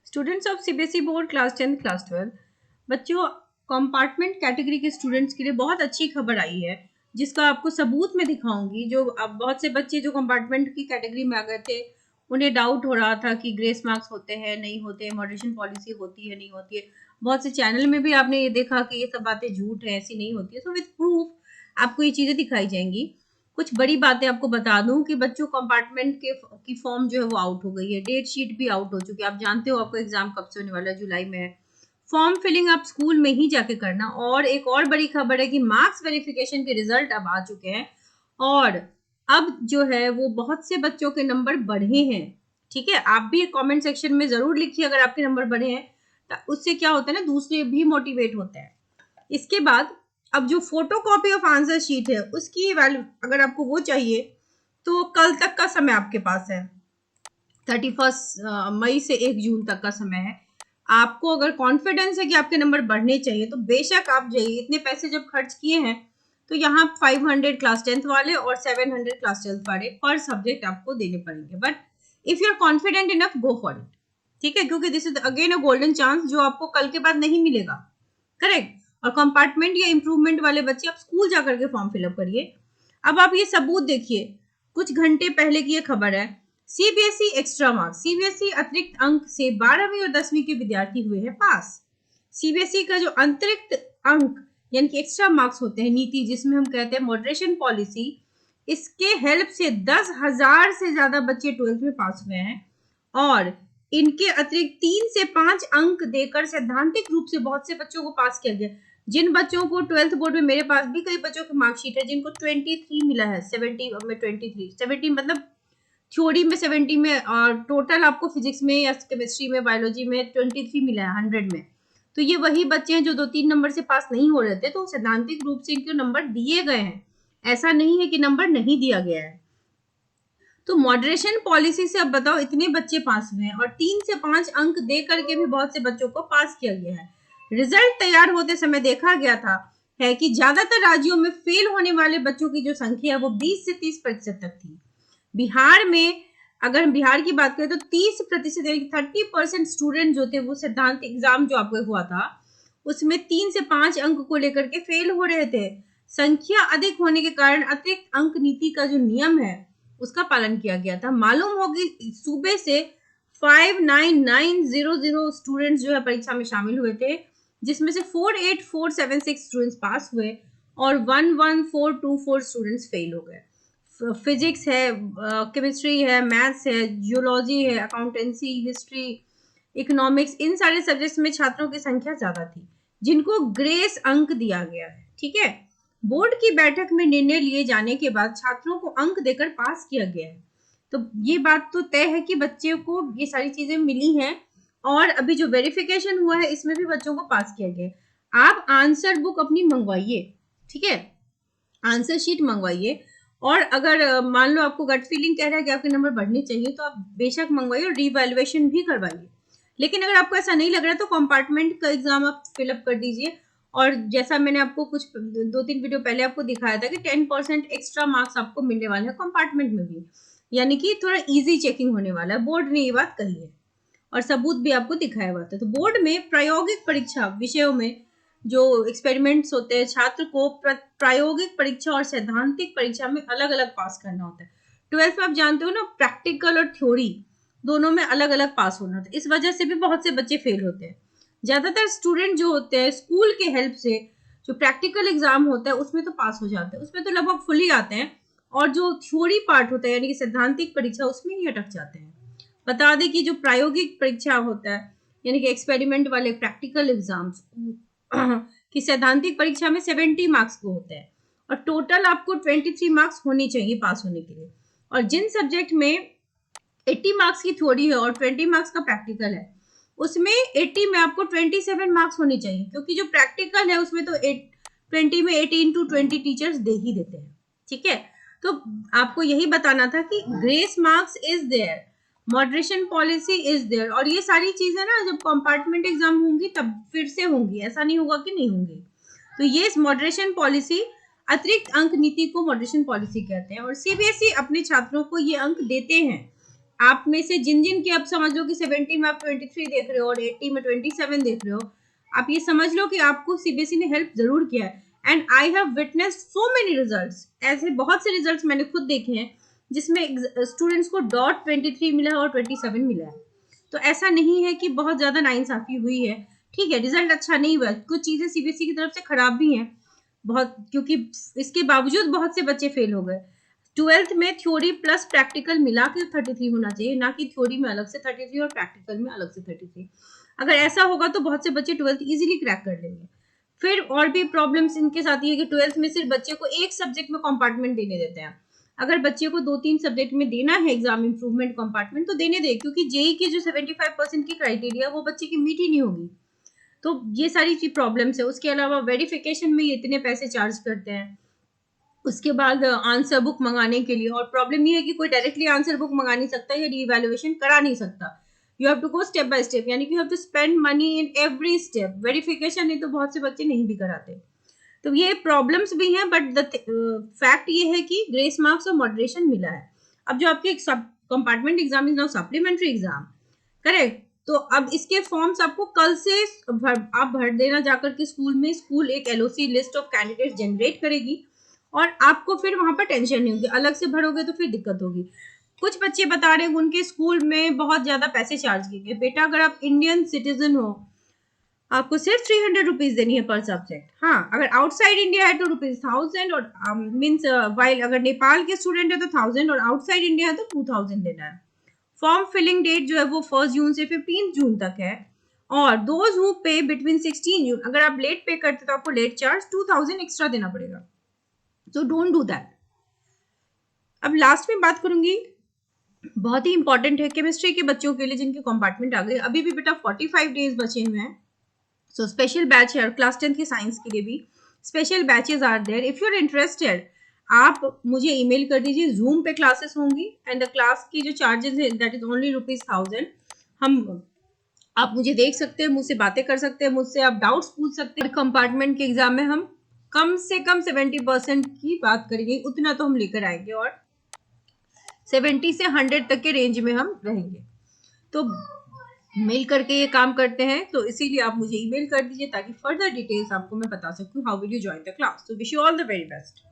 Students of CBSE board class 10 class 12 बच्चों, compartment category के students के लिए बहुत अच्छी खबर आई है जिसका आपको सबूत में दिखाऊंगी। जो अब बहुत से बच्चे जो कंपार्टमेंट की कैटेगरी में आ गए थे, उन्हें डाउट हो रहा था कि ग्रेस मार्क्स होते हैं नहीं होते, मॉडरेशन पॉलिसी होती है नहीं होती है। बहुत से चैनल में भी आपने ये देखा कि ये सब बातें झूठ है, ऐसी नहीं होती है। सो विद प्रूफ आपको ये चीजें दिखाई जाएंगी। कुछ बड़ी बातें आपको बता दूं कि बच्चों कंपार्टमेंट की फॉर्म जो है वो आउट हो गई है, डेट शीट भी आउट हो चुकी है। आप जानते हो आपको एग्जाम कब से होने वाला है, जुलाई में है। फॉर्म फिलिंग आप स्कूल में ही जाके करना। और एक और बड़ी खबर है कि मार्क्स वेरिफिकेशन के रिजल्ट अब आ चुके हैं और अब जो है वो बहुत से बच्चों के नंबर बढ़े हैं। ठीक है, आप भी कमेंट सेक्शन में जरूर लिखिए अगर आपके नंबर बढ़े हैं, तो उससे क्या होता है ना, दूसरे भी मोटिवेट होते हैं। इसके बाद अब जो photo copy of answer sheet है उसकी वैल्यू अगर आपको वो चाहिए तो कल तक का समय आपके पास है। 31 मई से 1 जून तक का समय है। आपको अगर कॉन्फिडेंस है कि आपके नंबर बढ़ने चाहिए तो बेशक आप जाइए। इतने पैसे जब खर्च किए हैं तो यहाँ 500 क्लास 10th वाले और 700 क्लास 12th वाले पर सब्जेक्ट आपको देने पड़ेंगे। But if you are confident enough, go for it. ठीक है, क्योंकि this is again a golden chance जो आपको कल के बाद नहीं मिलेगा। करेक्ट। और कंपार्टमेंट या इंप्रूवमेंट वाले बच्चे आप स्कूल जाकर के फॉर्म फिलअप करिए। अब आप ये सबूत देखिए, कुछ घंटे पहले की ये खबर है। सीबीएसई एक्स्ट्रा मार्क्स, सीबीएसई अतिरिक्त अंक से 12वीं और 10वीं के विद्यार्थी हुए हैं पास। सीबीएसई का जो अतिरिक्त अंक यानी कि एक्स्ट्रा मार्क्स होते हैं, नीति जिसमें हम कहते हैं मॉडरेशन पॉलिसी, इसके हेल्प से 10,000 से ज्यादा बच्चे 12th में पास हुए हैं। और इनके अतिरिक्त 3 से 5 अंक देकर सैद्धांतिक रूप से बहुत से बच्चों को पास किया गया। जिन बच्चों को 12th बोर्ड में, मेरे पास भी कई बच्चों की मार्कशीट है जिनको 23 मिला है, 70 में 23, 70 मतलब थ्योरी में 70 में, और टोटल आपको फिजिक्स में या केमिस्ट्री में बायोलॉजी में 23 मिला है 100 में। तो ये वही बच्चे हैं जो 2-3 नंबर से पास नहीं हो रहे थे, तो सैद्धांतिक रूप से इनको नंबर दिए गए हैं, ऐसा नहीं है कि नंबर नहीं दिया गया है। तो मॉडरेशन पॉलिसी से अब बताओ इतने बच्चे पास हुए हैं और 3 से 5 अंक दे करके भी बहुत से बच्चों को पास किया गया है। रिजल्ट तैयार होते समय देखा गया था है कि ज्यादातर राज्यों में फेल होने वाले बच्चों की जो संख्या है वो 20 से 30% तक थी। बिहार में, अगर हम बिहार की बात करें तो 30% यानी 30% स्टूडेंट जो थे वो सिद्धांत एग्जाम जो आपको हुआ था उसमें 3 से 5 अंक को लेकर के फेल हो रहे थे। संख्या अधिक होने के कारण अतिरिक्त अंक नीति का जो नियम है उसका पालन किया गया था। मालूम होगी सूबे से 59900 स्टूडेंट्स जो है परीक्षा में शामिल हुए थे, जिसमें से 48476 स्टूडेंट्स पास हुए और 11424 स्टूडेंट्स फेल हो गए। फिजिक्स है, केमिस्ट्री है, मैथ्स है, जियोलॉजी है, अकाउंटेंसी, हिस्ट्री, इकोनॉमिक्स, इन सारे सब्जेक्ट्स में छात्रों की संख्या ज्यादा थी जिनको ग्रेस अंक दिया गया है। ठीक है, बोर्ड की बैठक में निर्णय लिए जाने के बाद छात्रों को अंक देकर पास किया गया है। तो ये बात तो तय है कि बच्चे को ये सारी चीजें मिली हैं और अभी जो वेरिफिकेशन हुआ है इसमें भी बच्चों को पास किया गया। आप आंसर बुक अपनी मंगवाइए, ठीक है, आंसर शीट मंगवाइए। और अगर मान लो आपको गट फीलिंग कह रहा है कि आपके नंबर बढ़ने चाहिए तो आप बेशक मंगवाइए और रीवैल्यूएशन भी करवाइए। लेकिन अगर आपको ऐसा नहीं लग रहा है तो कंपार्टमेंट का एग्जाम आप फिलअप कर दीजिए। और जैसा मैंने आपको कुछ 2-3 वीडियो पहले आपको दिखाया था कि 10% एक्स्ट्रा मार्क्स आपको मिलने वाले हैं कंपार्टमेंट में भी, यानी कि थोड़ा इजी चेकिंग होने वाला है। बोर्ड ने ये बात कही है और सबूत भी आपको दिखाया हुआ था। तो बोर्ड में प्रायोगिक परीक्षा विषयों में जो एक्सपेरिमेंट्स होते हैं, छात्र को प्रायोगिक परीक्षा और सैद्धांतिक परीक्षा में अलग अलग पास करना होता है। 12th में आप जानते हो ना, प्रैक्टिकल और थ्योरी दोनों में अलग अलग पास होना होता है। इस वजह से भी बहुत से बच्चे फेल होते हैं। ज्यादातर स्टूडेंट जो होते हैं स्कूल के हेल्प से जो प्रैक्टिकल एग्जाम होता है उसमें तो पास हो जाते हैं, उसमें तो लगभग फुली आते हैं। और जो थ्योरी पार्ट होता है यानी कि सैद्धांतिक परीक्षा, उसमें ही अटक जाते हैं। बता दें कि जो प्रायोगिक परीक्षा होता है यानी कि एक्सपेरिमेंट वाले प्रैक्टिकल एग्जाम्स कि सैद्धांतिक परीक्षा में 70 मार्क्स को होता है और टोटल आपको 23 मार्क्स होनी चाहिए पास होने के लिए। और जिन सब्जेक्ट में 80 मार्क्स की थ्योरी है और 20 मार्क्स का प्रैक्टिकल है, उसमें 80 में आपको 27 मार्क्स होनी चाहिए, क्योंकि जो प्रैक्टिकल है उसमें तो 20 में 18 to 20 टीचर्स दे ही देते हैं। ठीक है, तो आपको यही बताना था कि grace marks is there, moderation policy is there, और ये सारी चीजें ना जब कंपार्टमेंट एग्जाम होंगी तब फिर से होंगी, ऐसा नहीं होगा कि नहीं होंगी। तो ये मॉडरेशन पॉलिसी, अतिरिक्त अंक नीति को मॉडरेशन पॉलिसी कहते हैं और सीबीएसई अपने छात्रों को ये अंक देते हैं। आप में से जिन जिन की अब समझ लो कि 70 में आप 23 देख रहे हो और 80 में 27 देख रहे हो, आप ये समझ लो कि आपको सीबीएसई ने हेल्प जरूर किया है। And I have witnessed so many results, ऐसे बहुत से रिजल्ट्स मैंने खुद देखे हैं जिसमें स्टूडेंट्स को डॉट 23 मिला है और 27 मिला है। तो ऐसा नहीं है कि बहुत ज्यादा नाइंसाफी हुई है। ठीक है, रिजल्ट अच्छा नहीं हुआ, कुछ चीजें सीबीएसई की तरफ से खराब भी हैं बहुत, क्योंकि इसके बावजूद बहुत से बच्चे फेल हो गए। 12th में थ्योरी प्लस प्रैक्टिकल मिला के 33 होना चाहिए, ना कि थ्योरी में अलग से 33 और प्रैक्टिकल में अलग से 33। अगर ऐसा होगा तो बहुत से बच्चे 12th इजीली क्रैक कर लेंगे। फिर और भी प्रॉब्लम्स इनके साथ ये है कि 12th में सिर्फ बच्चे को एक सब्जेक्ट में कंपार्टमेंट देने देते हैं। अगर बच्चे को 2-3 सब्जेक्ट में देना है एग्जाम इंप्रूवमेंट कंपार्टमेंट तो देने दे, क्योंकि जेई की जो 75% की क्राइटेरिया वो बच्चे की मीट ही नहीं होगी। तो ये सारी चीज प्रॉब्लम्स है। उसके अलावा वेरिफिकेशन में ये इतने पैसे चार्ज करते हैं, उसके बाद आंसर बुक मंगाने के लिए। और प्रॉब्लम ये है कि कोई डायरेक्टली आंसर बुक मंगा नहीं सकता या रीवैल्यूएशन करा नहीं सकता, you have to go step by step, यानी कि you have to spend money in every step. Verification नहीं तो बहुत से बच्चे नहीं भी कराते। तो ये प्रॉब्लम्स भी हैं, बट द फैक्ट ये है कि ग्रेस मार्क्स और मॉडरेशन मिला है। अब जो आपके compartment exam is now supplementary exam, correct. तो अब इसके फॉर्म्स आपको कल से आप भर देना जाकर के स्कूल में। स्कूल एक LOC list of candidate generate करेगी और आपको फिर वहां पर टेंशन नहीं होगी। अलग से भरोगे तो फिर दिक्कत होगी। कुछ बच्चे बता रहे हैं उनके स्कूल में बहुत ज्यादा पैसे चार्ज किए गए। बेटा अगर आप इंडियन सिटीजन हो आपको सिर्फ 300 रुपीज देनी है पर सब्जेक्ट। हाँ, अगर आउटसाइड इंडिया है तो ₹1000 और मीन्स वाइल अगर नेपाल के स्टूडेंट है तो 1000 और आउटसाइड इंडिया है तो 2000 देना है। फॉर्म फिलिंग डेट जो है वो 1 जून से 15 जून तक है। और दोज हु पे बिटवीन 16 जून, अगर आप लेट पे करते तो आपको लेट चार्ज 2000 एक्स्ट्रा देना पड़ेगा। So don't do that. अब लास्ट में बात करूंगी, बहुत ही इंपॉर्टेंट है केमिस्ट्री के बच्चों के लिए जिनके कंपार्टमेंट आ गए। अभी भी बेटा 45 डेज बचे हुए हैं। सो स्पेशल बैच है, और क्लास 10 की साइंस के लिए भी special batches are there. If you are interested आप मुझे ईमेल कर दीजिए। जूम पे क्लासेस होंगी एंड द क्लास की जो चार्जेस है दैट इज ओनली ₹1000। हम आप मुझे देख सकते हैं, मुझसे बातें कर सकते हैं, मुझसे आप डाउट्स पूछ सकते हैं। कंपार्टमेंट के एग्जाम में हम कम से कम 70% की बात करेंगे, उतना तो हम लेकर आएंगे और 70 से 100 तक के रेंज में हम रहेंगे। तो मिल करके ये काम करते हैं, तो इसीलिए आप मुझे ईमेल कर दीजिए ताकि फर्दर डिटेल्स आपको मैं बता सकूं how will you join the class. तो wish you all the very best.